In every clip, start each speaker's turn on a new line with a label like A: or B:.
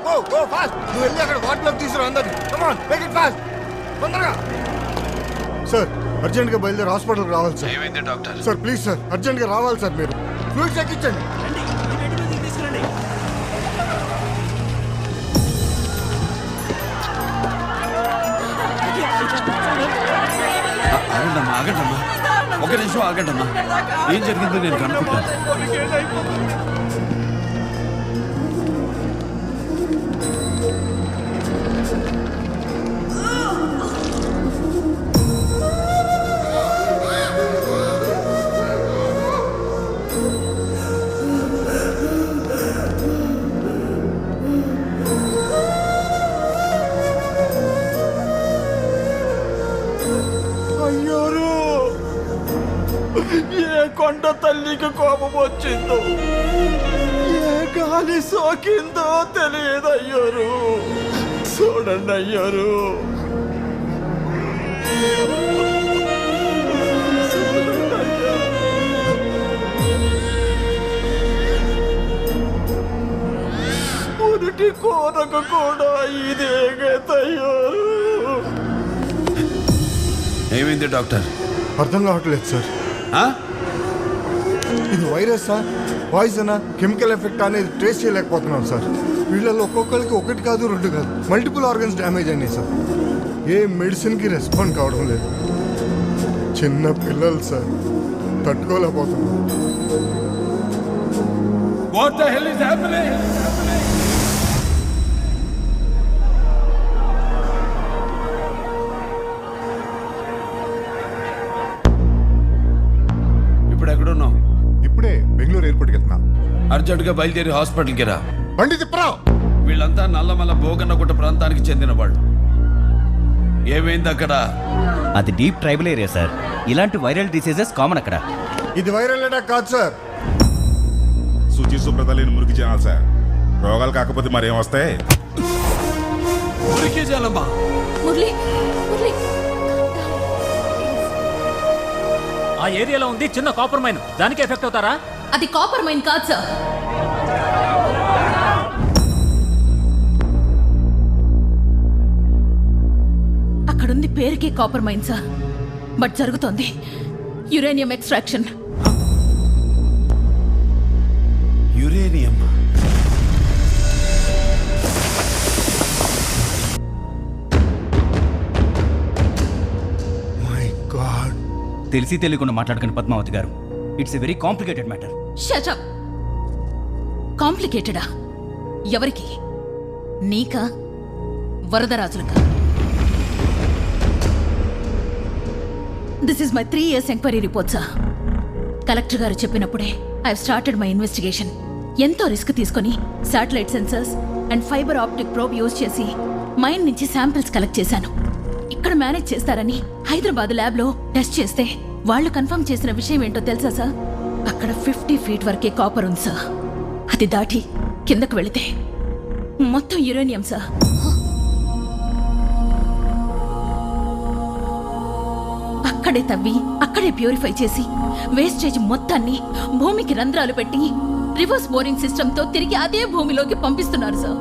A: Go fast. నువ్వు వెళ్ళి అక్కడ వాటిలోకి తీసుకురా అందరినీ. Come on, make it fast. తొందరగా. సార్ అర్జెంట్గా బయలుదేరి హాస్పిటల్కి రావాలి సార్.
B: ఏమైంది డాక్టర్?
A: సార్ ప్లీజ్ సార్ అర్జెంట్గా రావాలి సార్. మీరు ఫ్లూయిడ్స్ ఎక్కించండి.
B: ఆగండమ్మా ఆగండమ్మా, ఒక నిమిషం ఆగండమ్మా. ఏం జరిగిందో నేను కనుక్కుంటాను.
C: ఏ కొండ తల్లికి కోపం వచ్చిందో, ఏ గాలి సోకిందో తెలియదు అయ్యారు. చూడండి అయ్యారు. ఉరికి కోనకు కూడా ఇదే గతయ్యారు.
B: ఏమైంది డాక్టర్?
A: అర్థం కావట్లేదు సార్. ఇది వైరసా, పాయిజనా, కెమికల్ ఎఫెక్ట్ అనేది ట్రేస్ చేయలేకపోతున్నాం సార్. వీళ్ళలో ఒక్కొక్కరికి ఒకటి కాదు రెండు కాదు మల్టిపుల్ ఆర్గన్స్ డ్యామేజ్ అయినాయి సార్. ఏ మెడిసిన్కి రెస్పాండ్ కావడం లేదు. చిన్న పిల్లలు sir, తట్టుకోలేకపోతున్నాం.
B: What the hell is happening? ఇప్పుడు ఎక్కడున్నావు?
A: ఇప్పుడే బెంగళూరు ఎయిర్పోర్ట్కి వెళ్తున్నా.
B: అర్జెంటుగా బయలుదేరి హాస్పిటల్కి రా.
A: బండి తిప్పరా.
B: వీళ్ళంతా నల్లమల్ల భోగన్నగుట్ట ప్రాంతానికి చెందిన వాళ్ళు. ఏమైంది అక్కడ?
D: అది డీప్ ట్రైబల్ ఏరియా సార్. ఇలాంటి వైరల్ డిసీజెస్ కామన్ అక్కడ.
A: ఇది వైరల్ అటాక్ కాదు సార్.
E: శుచి శుభ్రత లేని మురికి జనాలు సార్. రోగాలు కాకపోతే మరేం వస్తాయి?
B: మురికి జలమా?
F: మురళి, మురళి.
G: ఆ ఏరియాలో ఉంది చిన్న కాపర్ మైన్, దానికి ఎఫెక్ట్ అవుతారా?
F: అది కాపర్ మైన్ కాదు సార్. అక్కడుంది పేరుకే కాపర్ మైన్ సార్, బట్ జరుగుతోంది uranium extraction.
B: Uranium?
A: My god.
D: తెలిసి తెలియకుండా మాట్లాడకండి పద్మావతి గారు. It's a very complicated matter.
F: Shut up. కాంప్లికేటెడా? ఎవరికి? నీకా, వరదరాజులకా? This is my 3 years enquiry report sir. Collector గారు చెప్పినప్పుడే I have started my investigation. ఎంతో రిస్క్ తీసుకొని satellite sensors and fibre optic probe use చేసి మైన్ నుంచి శాంపిల్స్ కలెక్ట్ చేశాను. ఇక్కడ మేనేజ్ చేస్తారని హైదరాబాద్ ల్యాబ్లో టెస్ట్ చేస్తే వాళ్ళు కన్ఫర్మ్ చేసిన విషయం ఏంటో తెలుసా సార్? అక్కడ 50 feet వరకే కాపర్ ఉంది సార్. అది దాటి కిందకు వెళితే మొత్తం యురేనియం సార్. అక్కడే తవ్వి అక్కడే ప్యూరిఫై చేసి వేస్టేజ్ మొత్తాన్ని భూమికి రంధ్రాలు పెట్టి రివర్స్ బోరింగ్ సిస్టంతో తిరిగి అదే భూమిలోకి పంపిస్తున్నారు సార్.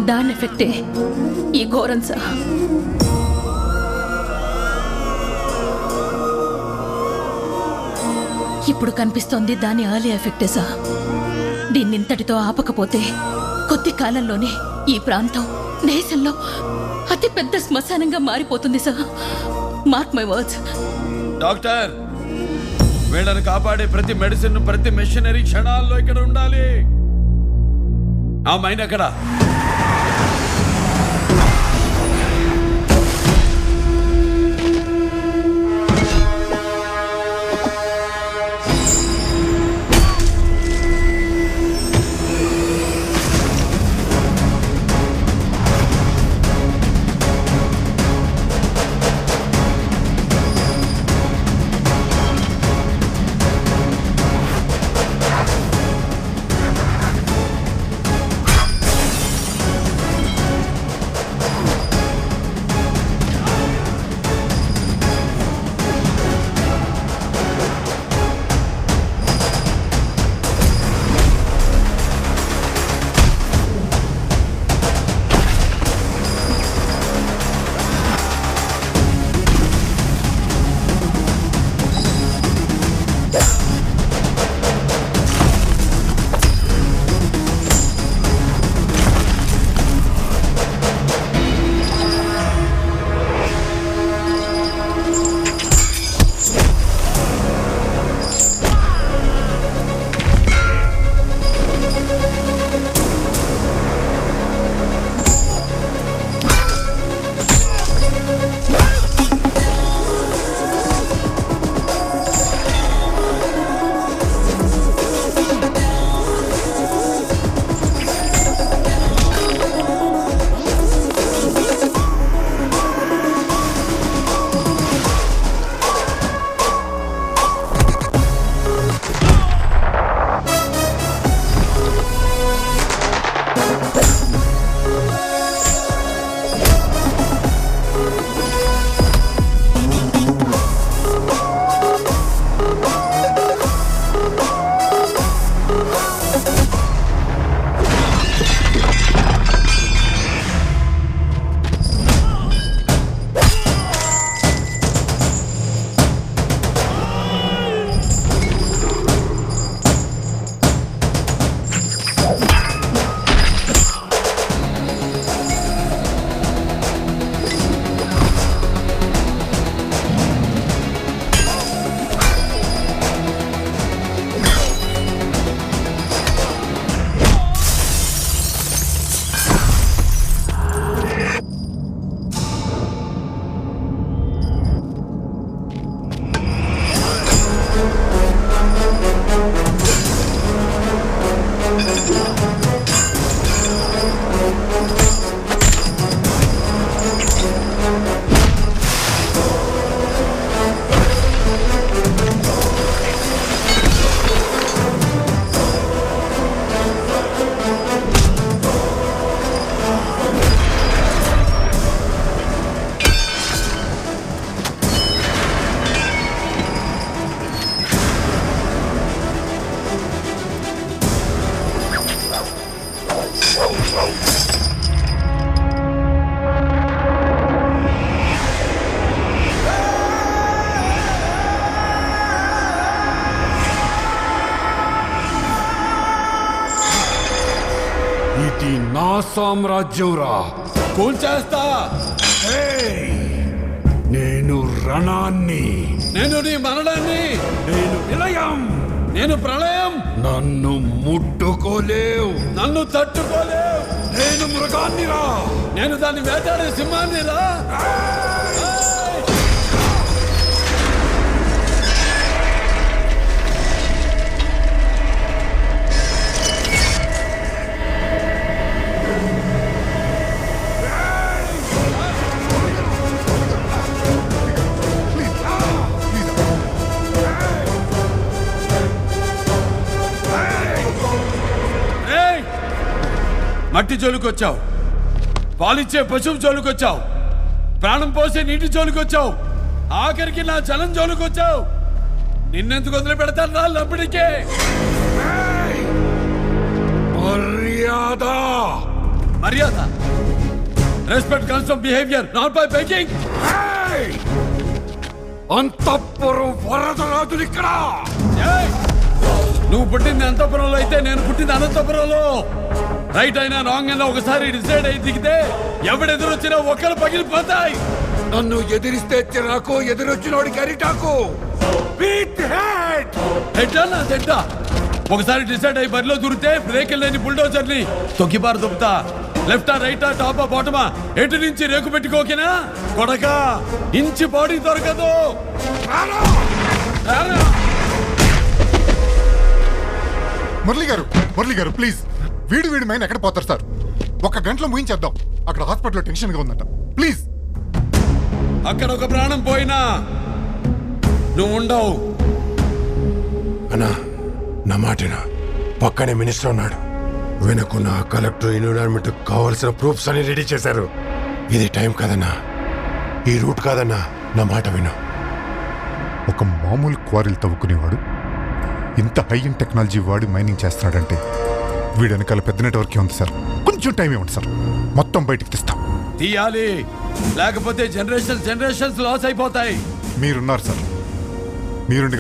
F: దాని ఎఫెక్టే ఈ ఘోరం సార్. ఇప్పుడు కనిపిస్తోంది దాని ఎర్లీ ఎఫెక్టే సార్. దీన్నింతటితో ఆపకపోతే కొద్ది కాలంలోనే ఈ ప్రాంతం దేశంలో అతి పెద్ద శ్మశానంగా మారిపోతుంది sir. Mark my words.
B: Doctor, వీళ్ళని కాపాడే ప్రతి మెడిసిన్, ప్రతి మెషినరీ క్షణాల్లో ఇక్కడ ఉండాలి. ఆ మైన్ ఎక్కడ?
C: ఇది నా సామ్రాజ్యం రా.
B: కూల్చేస్తా.
C: నేను రణాన్ని,
B: నేను నీ మరణాన్ని,
C: నేను విలయం,
B: నేను ప్రళయం.
C: నన్ను ముట్టుకోలేవు,
B: నన్ను తట్టుకోలేవు.
C: నేను మృగాన్ని రా.
B: నేను దాన్ని వేటాడే సింహాన్ని రా. మట్టి జోలికొచ్చావు, పాలిచ్చే పశువు జోలికొచ్చావు, ప్రాణం పోసే నీటి జోలికొచ్చావు, ఆఖరికి నా చలం జోలికొచ్చావు. నిన్నెందుకు వదిలి పెడతాను రా లబ్బడికే.
C: మర్యాద,
B: మర్యాద. Respect comes from behaviour, not by begging.
C: అంతఃపురం వరదరాజులు ఇక్కడ.
B: నువ్వు పుట్టింది అంతఃపురంలో అయితే నేను పుట్టింది అనంతపురంలో. రైట్ అయినా రాంగ్ అయినా ఒకసారి డిసైడ్ అయి దిగితే ఎవడెదురొచ్చినా ఒక్కరు పగిలిపోతాయి.
C: నన్ను ఎదిరిస్తే చిరాకు, ఎదురొచ్చినోడికి అరిటాకు.
B: తిట్టా ఒకసారి డిసైడ్ అయ్యి బరిలో దూరితే బ్రేక్ లేని బుల్డోజర్ ని తొక్కిబారు దుబ్బుతా. లెఫ్టా రైటా టాపా బాటమా ఎటు నుంచి రేకు పెట్టుకోకినా కొడక ఇంచి బాడీ దొరకదు.
A: మురళి గారు ప్లీజ్, వీడి మైండ్ ఎక్కడ పోతారు సార్? 1 గంటలో ముగించేద్దాం. అక్కడ హాస్పిటల్లో టెన్షన్ గా ఉందట. ప్లీజ్.
B: అక్కడ ఒక ప్రాణం పోయినా నువ్వు ఉండవు.
H: అన్నా నా మాటేనా? పక్కనే మినిస్టర్ ఉన్నాడు. వెనుకున్న కలెక్టర్ ఎన్విరాన్మెంట్ కావాల్సిన ప్రూఫ్స్ అన్ని రెడీ చేశారు. ఇది టైం కాదన్నా, ఈ రూట్ కాదన్నా. నా మాట విను.
A: ఒక మామూలు క్వారీలు తవ్వుకునేవాడు ఇంత హై అండ్ టెక్నాలజీ వాడి మైనింగ్ చేస్తున్నాడంటే వీడి వెనకాల పెద్ద నెట్వర్క్ ఉంది సార్. కొంచెం టైం ఇవ్వండి సార్, మొత్తం బయటికి తీస్తాం.
B: తీయాలి, లేకపోతే జనరేషన్స్ లాస్ అయిపోతాయి.
A: మీరున్నారు సార్, మీరుండి